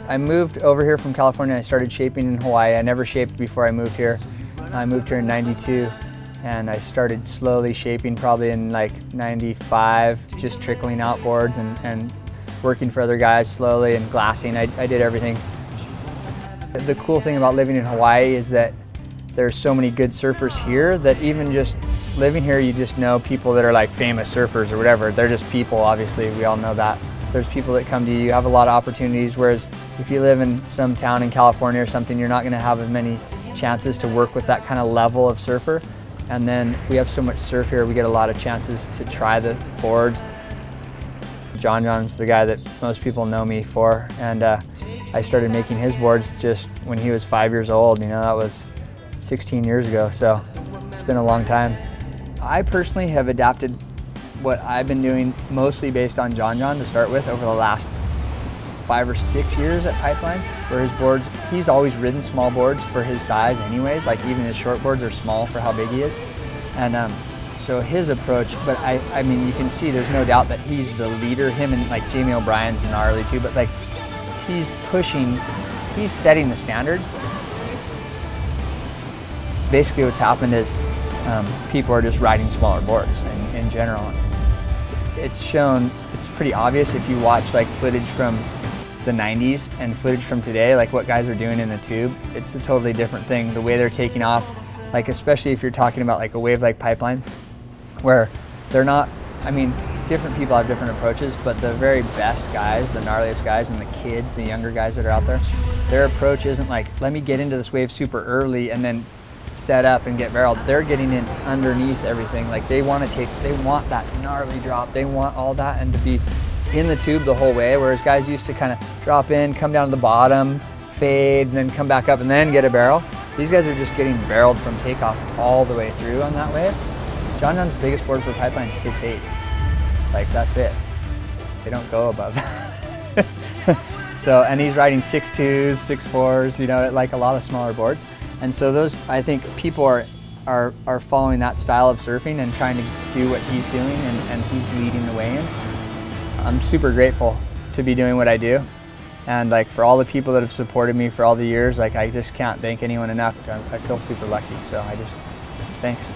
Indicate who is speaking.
Speaker 1: I moved over here from California. I started shaping in Hawaii. I never shaped before I moved here. I moved here in '92, and I started slowly shaping probably in like '95, just trickling out boards and working for other guys slowly and glassing. I did everything. The cool thing about living in Hawaii is that there's so many good surfers here that even just living here, you just know people that are like famous surfers or whatever. They're just people, obviously, we all know that. There's people that come to you, you have a lot of opportunities, whereas if you live in some town in California or something, you're not gonna have as many chances to work with that kind of level of surfer. And then we have so much surf here, we get a lot of chances to try the boards. John John's the guy that most people know me for, and I started making his boards just when he was 5 years old. You know, that was 16 years ago, so it's been a long time. I personally have adapted what I've been doing mostly based on John John to start with over the last 5 or 6 years at Pipeline, where his boards, he's always ridden small boards for his size anyways, like even his short boards are small for how big he is. And so his approach, but I mean, you can see there's no doubt that he's the leader, him and like Jamie O'Brien's gnarly too, but like he's pushing, he's setting the standard. Basically what's happened is people are just riding smaller boards in general. It's shown, it's pretty obvious if you watch like footage from the 90s and footage from today, like what guys are doing in the tube. It's a totally different thing. The way they're taking off, like especially if you're talking about like a wave like Pipeline, where they're not, I mean, different people have different approaches, but the very best guys, the gnarliest guys and the kids, the younger guys that are out there, their approach isn't like, let me get into this wave super early and then set up and get barreled. They're getting in underneath everything. Like they want that gnarly drop. They want all that and to be in the tube the whole way, whereas guys used to kind of drop in, come down to the bottom, fade, and then come back up and then get a barrel. These guys are just getting barreled from takeoff all the way through on that wave. John John's biggest board for Pipeline is 6'8". Like that's it. They don't go above that. So, and he's riding 6'2", 6'4", you know, like a lot of smaller boards. And so those, I think people are following that style of surfing and trying to do what he's doing, and he's leading the way in. I'm super grateful to be doing what I do. And like for all the people that have supported me for all the years, like I just can't thank anyone enough. I feel super lucky, so I just, thanks.